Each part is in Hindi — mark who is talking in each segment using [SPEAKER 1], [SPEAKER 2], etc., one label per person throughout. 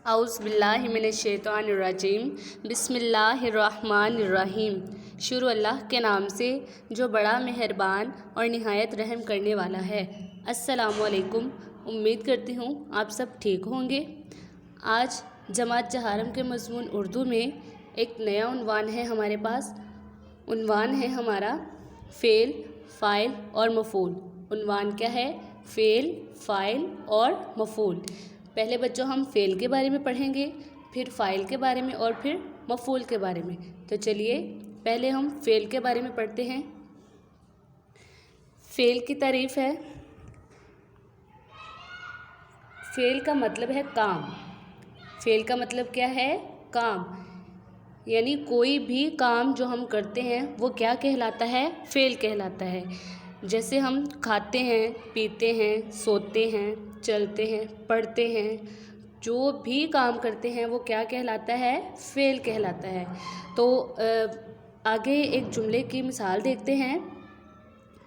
[SPEAKER 1] औज़ुबिल्लाहिमिनश्शैतानिर्रजीम बिस्मिल्लाहिर्रहमानिर्रहीम। शुरू अल्लाह के नाम से जो बड़ा मेहरबान और निहायत रहम करने वाला है। अस्सलामुअलैकुम। उम्मीद करती हूँ आप सब ठीक होंगे। आज जमात जहारम के मज़मून उर्दू में एक नया उन्वान है हमारे पास। उन्वान है हमारा फ़ेल, फ़ाइल और मफ़ूल। उन्वान क्या है? फ़ेल, फ़ाइल और मफ़ूल। पहले बच्चों हम फ़ेल के बारे में पढ़ेंगे, फिर फ़ाइल के बारे में और फिर मफ़ूल के बारे में। तो चलिए पहले हम फ़ेल के बारे में पढ़ते हैं। फ़ेल की तारीफ़ है। फ़ेल का मतलब है काम। फ़ेल का मतलब क्या है? काम। यानी कोई भी काम जो हम करते हैं वो क्या कहलाता है? फ़ेल कहलाता है। जैसे हम खाते हैं, पीते हैं, सोते हैं, चलते हैं, पढ़ते हैं, जो भी काम करते हैं वो क्या कहलाता है? फ़ेल कहलाता है। तो आगे एक जुमले की मिसाल देखते हैं।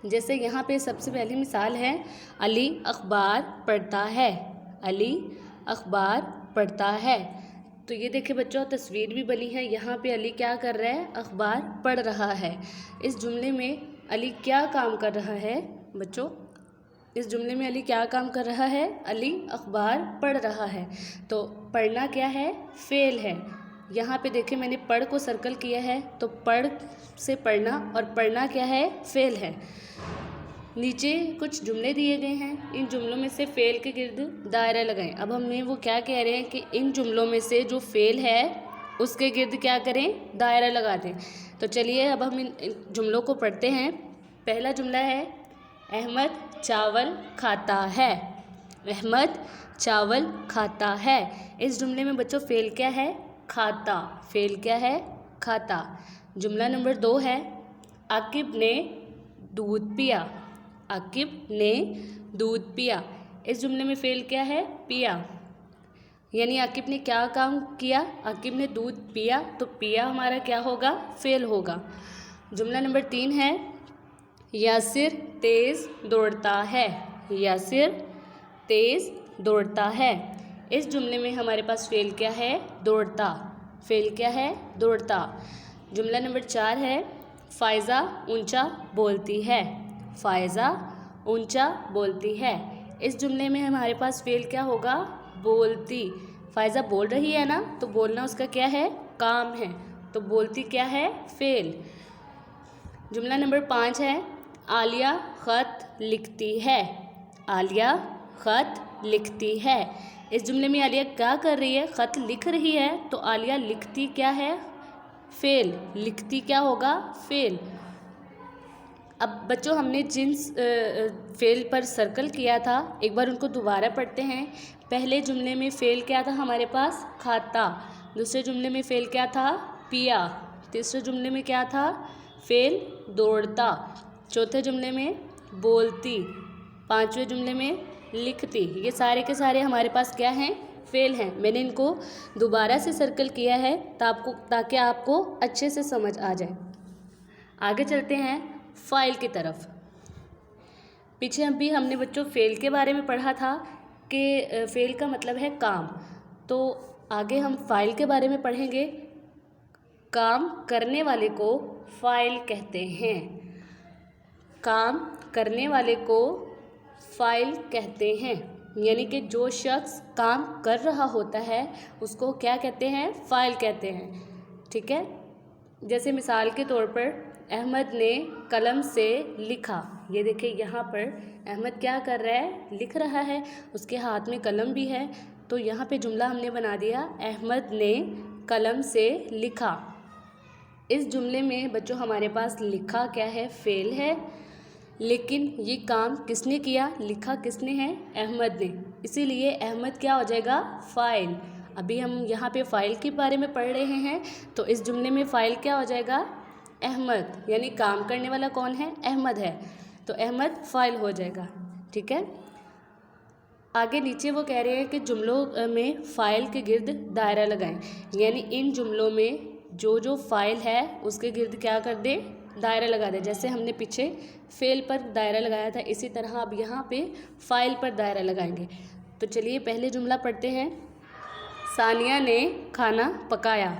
[SPEAKER 1] जैसे यहाँ पे सबसे पहली मिसाल है, अली अखबार पढ़ता है। अली अखबार पढ़ता है। तो ये देखिए बच्चों, तस्वीर भी बनी है। यहाँ पे अली क्या कर रहा है? अखबार पढ़ रहा है। इस जुमले में अली क्या काम कर रहा है बच्चों? इस जुमले में अली क्या काम कर रहा है? अली अखबार पढ़ रहा है। तो पढ़ना क्या है? फ़ेल है। यहाँ पे देखिए मैंने पढ़ को सर्कल किया है, तो पढ़ से पढ़ना, और पढ़ना क्या है? फ़ेल है। नीचे कुछ जुमले दिए गए हैं, इन जुमलों में से फ़ेल के गिर्द दायरा लगाएं। अब हमें वो क्या कह रहे हैं कि इन जुमलों में से जो फ़ेल है उसके गिर्द क्या करें? दायरा लगा दें। तो चलिए अब हम इन जुमलों को पढ़ते हैं। पहला जुमला है, अहमद चावल खाता है। अहमद चावल खाता है। इस जुमले में बच्चों फ़ेल क्या है? खाता। फ़ेल क्या है? खाता। जुमला नंबर 2 है, आकिब ने दूध पिया। आकिब ने दूध पिया। इस जुमले में फ़ेल क्या है? पिया। यानी आकिब ने क्या काम किया? आकिब ने दूध पिया, तो पिया हमारा क्या होगा? फ़ेल होगा। जुमला नंबर 3 है, यासिर तेज़ दौड़ता है। यासिर तेज़ दौड़ता है। इस जुमले में हमारे पास फ़ेल क्या है? दौड़ता। फ़ेल क्या है? दौड़ता। जुमला नंबर 4 है, फ़ायज़ा ऊंचा बोलती है। फ़ायज़ा ऊंचा बोलती है। इस जुमले में हमारे पास फ़ेल क्या होगा? बोलती। फ़ायज़ा बोल रही है ना, तो बोलना उसका क्या है? काम है। तो बोलती क्या है? फ़ेल। जुमला नंबर 5 है, आलिया ख़त लिखती है। आलिया ख़त लिखती है। इस जुमले में आलिया क्या कर रही है? ख़त लिख रही है। तो आलिया लिखती क्या है? फ़ेल। लिखती क्या होगा? फ़ेल। अब बच्चों हमने जिन फ़ेल पर सर्कल किया था, एक बार उनको दोबारा पढ़ते हैं। पहले जुमले में फ़ेल क्या था हमारे पास? खाता। दूसरे जुमले में फ़ेल क्या था? पिया। तीसरे जुमले में क्या था? फ़ेल दौड़ता। चौथे जुमले में बोलती। पांचवें जुमले में लिखती। ये सारे के सारे हमारे पास क्या हैं? फ़ेल हैं। मैंने इनको दोबारा से सर्कल किया है ताकि आपको अच्छे से समझ आ जाए। आगे चलते हैं फ़ाइल की तरफ। पीछे अभी हमने बच्चों फ़ेल के बारे में पढ़ा था कि फ़ेल का मतलब है काम। तो आगे हम फ़ाइल के बारे में पढ़ेंगे। काम करने वाले को फ़ाइल कहते हैं। काम करने वाले को फ़ाइल कहते हैं। यानी कि जो शख्स काम कर रहा होता है उसको क्या कहते हैं? फ़ाइल कहते हैं। ठीक है। जैसे मिसाल के तौर पर अहमद ने कलम से लिखा। ये देखिए यहाँ पर अहमद क्या कर रहा है? लिख रहा है। उसके हाथ में कलम भी है। तो यहाँ पे जुमला हमने बना दिया, अहमद ने कलम से लिखा। इस जुमले में बच्चों हमारे पास लिखा क्या है? फ़ेल है। लेकिन ये काम किसने किया? लिखा किसने है? अहमद ने। इसीलिए अहमद क्या हो जाएगा? फ़ाइल। अभी हम यहाँ पे फ़ाइल के बारे में पढ़ रहे हैं, तो इस जुमले में फ़ाइल क्या हो जाएगा? अहमद। यानी काम करने वाला कौन है? अहमद है। तो अहमद फ़ाइल हो जाएगा। ठीक है। आगे नीचे वो कह रहे हैं कि जुमलों में फ़ाइल के गिर्द दायरा लगाएं। यानी इन जुमलों में जो जो फ़ाइल है उसके गिर्द क्या कर दें? दायरा लगा दें। जैसे हमने पीछे फ़ेल पर दायरा लगाया था, इसी तरह अब यहाँ पे फ़ाइल पर दायरा लगाएंगे। तो चलिए पहले जुमला पढ़ते हैं। सानिया ने खाना पकाया।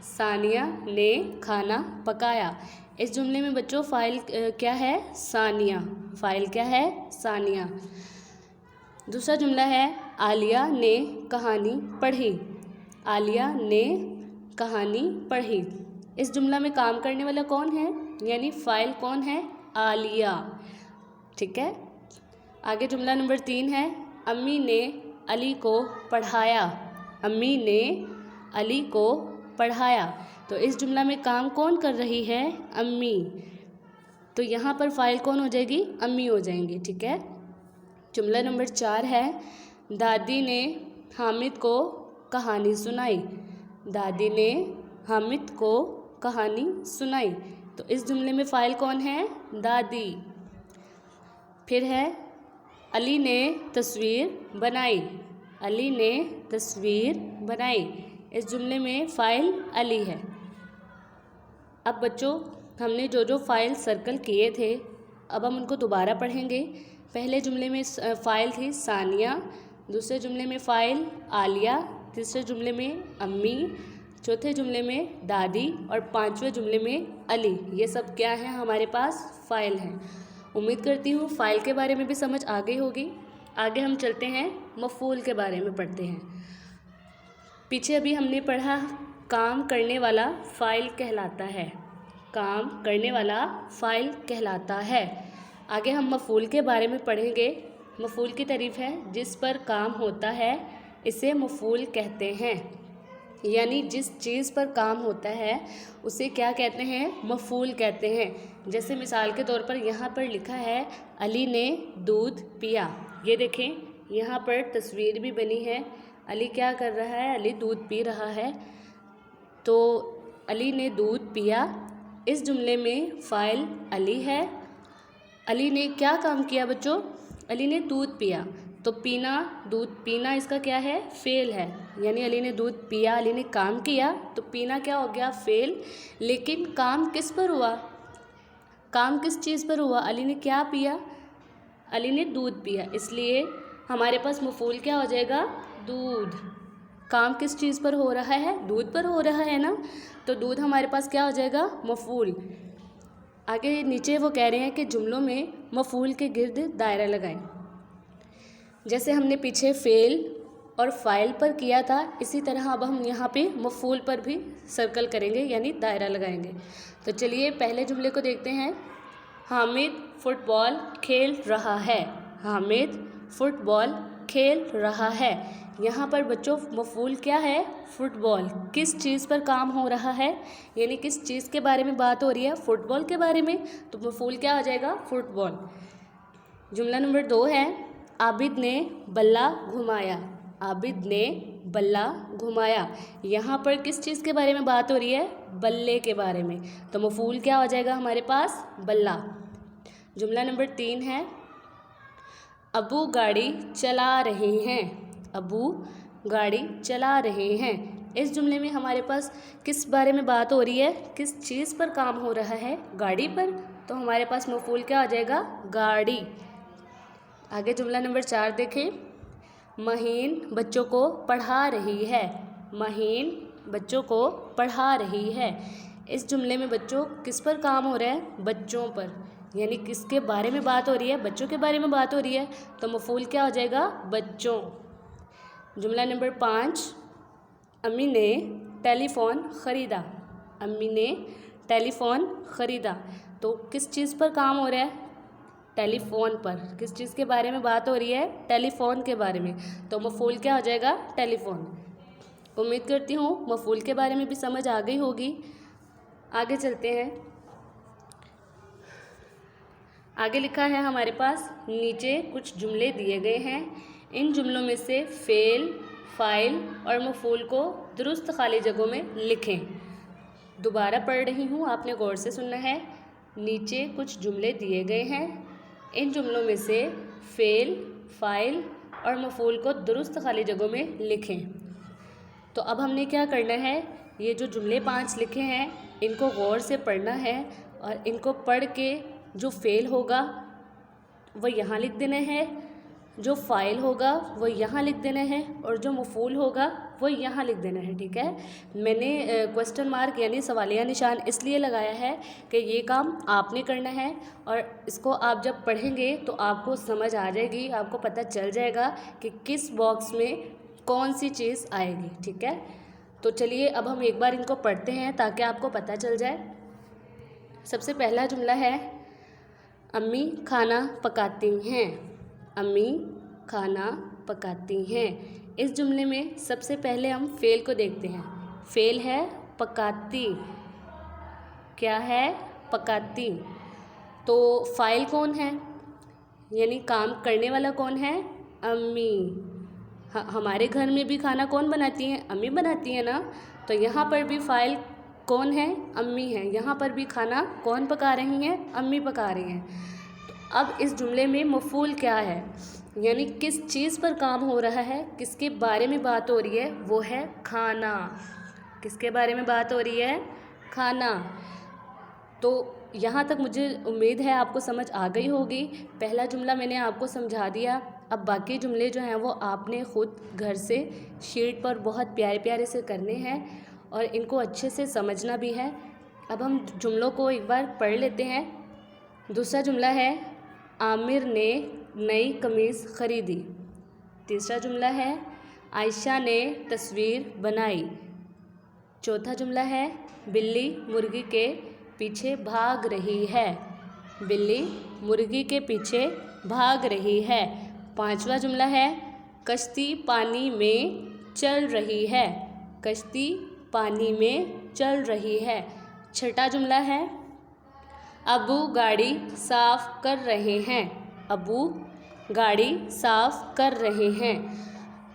[SPEAKER 1] सानिया ने खाना पकाया। इस जुमले में बच्चों फ़ाइल क्या है? सानिया। फ़ाइल क्या है? सानिया। दूसरा जुमला है आलिया ने कहानी पढ़ी। आलिया ने कहानी पढ़ी। इस जुमला में काम करने वाला कौन है? यानी फ़ाइल कौन है? आलिया। ठीक है। आगे जुमला नंबर 3 है अम्मी ने अली को पढ़ाया। अम्मी ने अली को पढ़ाया। तो इस जुमला में काम कौन कर रही है? अम्मी। तो यहाँ पर फ़ाइल कौन हो जाएगी? अम्मी हो जाएंगी। ठीक है। जुमला नंबर 4 है दादी ने हामिद को कहानी सुनाई। दादी ने हामिद को कहानी सुनाई। तो इस जुमले में फ़ाइल कौन है? दादी। फिर है अली ने तस्वीर बनाई। अली ने तस्वीर बनाई। इस जुमले में फ़ाइल अली है। अब बच्चों हमने जो जो फ़ाइल सर्कल किए थे अब हम उनको दोबारा पढ़ेंगे। पहले जुमले में फ़ाइल थी सानिया, दूसरे जुमले में फ़ाइल आलिया, तीसरे जुमले में अम्मी, चौथे जुमले में दादी और पांचवें जुमले में अली। ये सब क्या है? हमारे पास फ़ाइल हैं। उम्मीद करती हूँ फ़ाइल के बारे में भी समझ आ गई होगी। आगे हम चलते हैं मफ़ूल के बारे में पढ़ते हैं। पीछे अभी हमने पढ़ा काम करने वाला फ़ाइल कहलाता है। काम करने वाला फ़ाइल कहलाता है। आगे हम मफ़ूल के बारे में पढ़ेंगे। मफ़ूल की तारीफ़ है जिस पर काम होता है इसे मफ़ूल कहते हैं। यानी जिस चीज़ पर काम होता है उसे क्या कहते हैं? मफ़ूल कहते हैं। जैसे मिसाल के तौर पर यहाँ पर लिखा है अली ने दूध पिया। ये देखें यहाँ पर तस्वीर भी बनी है। अली क्या कर रहा है? अली दूध पी रहा है। तो अली ने दूध पिया। इस जुमले में फ़ाइल अली है। अली ने क्या काम किया बच्चों? अली ने दूध पिया। तो पीना, दूध पीना इसका क्या है? फ़ेल है। यानी अली ने दूध पिया, अली ने काम किया तो पीना क्या हो गया? फ़ेल। लेकिन काम किस पर हुआ? काम किस चीज़ पर हुआ? अली ने क्या पिया? अली ने दूध पिया। इसलिए हमारे पास मफ़ूल क्या हो जाएगा? दूध। काम किस चीज़ पर हो रहा है? दूध पर हो रहा है ना। तो दूध हमारे पास क्या हो जाएगा? मफ़ूल। आगे नीचे वो कह रहे हैं कि जुमलों में मफ़ूल के गिर्द दायरा लगाएं। जैसे हमने पीछे फ़ेल और फ़ाइल पर किया था इसी तरह अब हम यहाँ पे मफ़ूल पर भी सर्कल करेंगे यानी दायरा लगाएंगे। तो चलिए पहले जुमले को देखते हैं। हामिद फुटबॉल खेल रहा है। हामिद फुटबॉल खेल रहा है। यहाँ पर बच्चों मफ़ूल क्या है? फ़ुटबॉल। किस चीज़ पर काम हो रहा है? यानी किस चीज़ के बारे में बात हो रही है? फ़ुटबॉल के बारे में। तो मफ़ूल क्या हो जाएगा? फ़ुटबॉल। जुमला नंबर 2 है आबिद ने बल्ला घुमाया। आबिद ने बल्ला घुमाया। यहाँ पर किस चीज़ के बारे में बात हो रही है? बल्ले के बारे में। तो मफ़ूल क्या हो जाएगा हमारे पास? बल्ला। जुमला नंबर 3 है अबू गाड़ी चला रहे हैं। अबू गाड़ी चला रहे हैं। इस जुमले में हमारे पास किस बारे में बात हो रही है? किस चीज़ पर काम हो रहा है? गाड़ी पर। तो हमारे पास मफ़ूल क्या हो जाएगा? गाड़ी। आगे जुमला नंबर 4 देखें। महीन बच्चों को पढ़ा रही है। महीन बच्चों को पढ़ा रही है। इस जुमले में बच्चों किस पर काम हो रहा है? बच्चों पर। यानी किसके बारे में बात हो रही है? बच्चों के बारे में बात हो रही है। तो मफ़ूल क्या हो जाएगा? बच्चों। जुमला नंबर 5 अम्मी ने टेलीफ़ोन ख़रीदा। अम्मी ने टेलीफ़ोन ख़रीदा। तो किस चीज़ पर काम हो रहा है? टेलीफ़ोन पर। किस चीज़ के बारे में बात हो रही है? टेलीफ़ोन के बारे में। तो मफ़ूल क्या हो जाएगा? टेलीफ़ोन। उम्मीद करती हूँ मफ़ूल के बारे में भी समझ आ गई होगी। आगे चलते हैं। आगे लिखा है हमारे पास नीचे कुछ जुमले दिए गए हैं। इन जुमलों में से फ़ेल, फ़ाइल और मफ़ूल को दुरुस्त खाली जगहों में लिखें। दोबारा पढ़ रही हूँ, आपने गौर से सुनना है। नीचे कुछ जुमले दिए गए हैं। इन जुमलों में से फ़ेल, फ़ाइल और मफ़ूल को दुरुस्त खाली जगहों में लिखें। तो अब हमने क्या करना है? ये जो जुमले 5 लिखे हैं इनको गौर से पढ़ना है और इनको पढ़ के जो फ़ेल होगा वो यहाँ लिख देना है जो फ़ाइल होगा वो यहाँ लिख देना है और जो मफ़ूल होगा वो यहाँ लिख देना है। ठीक है, मैंने क्वेश्चन मार्क यानी सवालिया निशान इसलिए लगाया है कि ये काम आपने करना है और इसको आप जब पढ़ेंगे तो आपको समझ आ जाएगी, आपको पता चल जाएगा कि किस बॉक्स में कौन सी चीज़ आएगी। ठीक है, तो चलिए अब हम एक बार इनको पढ़ते हैं ताकि आपको पता चल जाए। सबसे पहला जुमला है अम्मी खाना पकाती हैं। अम्मी खाना पकाती हैं। इस जुमले में सबसे पहले हम फ़ेल को देखते हैं। फ़ेल है पकाती। क्या है? पकाती। तो फ़ाइल कौन है, यानी काम करने वाला कौन है? अम्मी। हमारे घर में भी खाना कौन बनाती हैं? अम्मी बनाती हैं ना। तो यहाँ पर भी फ़ाइल कौन है? अम्मी है। यहाँ पर भी खाना कौन पका रही हैं? अम्मी पका रही हैं। तो अब इस जुमले में मफ़ूल क्या है, यानी किस चीज़ पर काम हो रहा है, किसके बारे में बात हो रही है, वो है खाना। किसके बारे में बात हो रही है? खाना। तो यहाँ तक मुझे उम्मीद है आपको समझ आ गई होगी। पहला जुमला मैंने आपको समझा दिया, अब बाकी जुमले जो हैं वो आपने ख़ुद घर से शीट पर बहुत प्यारे प्यारे से करने हैं और इनको अच्छे से समझना भी है। अब हम जुमलों को एक बार पढ़ लेते हैं। दूसरा जुमला है आमिर ने नई कमीज़ ख़रीदी। तीसरा जुमला है आयशा ने तस्वीर बनाई। चौथा जुमला है बिल्ली मुर्गी के पीछे भाग रही है। बिल्ली मुर्गी के पीछे भाग रही है। पांचवा जुमला है कश्ती पानी में चल रही है। कश्ती पानी में चल रही है। छठा जुमला है अबू गाड़ी साफ़ कर रहे हैं। अबू गाड़ी साफ़ कर रहे हैं।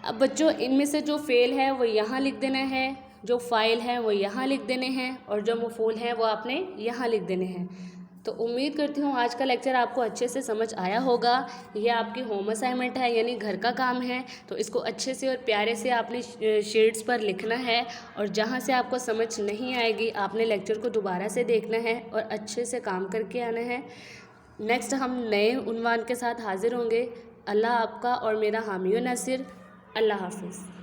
[SPEAKER 1] अब बच्चों इनमें से जो फ़ेल है वो यहाँ लिख देना है, जो फ़ाइल है वो यहाँ लिख देने हैं और जो मफ़ूल है वो आपने यहाँ लिख देने हैं। तो उम्मीद करती हूँ आज का लेक्चर आपको अच्छे से समझ आया होगा। ये आपकी होम असाइनमेंट है, यानी घर का काम है, तो इसको अच्छे से और प्यारे से आपने शीट्स पर लिखना है और जहाँ से आपको समझ नहीं आएगी आपने लेक्चर को दोबारा से देखना है और अच्छे से काम करके आना है। नेक्स्ट हम नए उन्वान के साथ हाज़िर होंगे। अल्लाह आपका और मेरा हामी व नासिर। अल्लाह हाफ़िज़।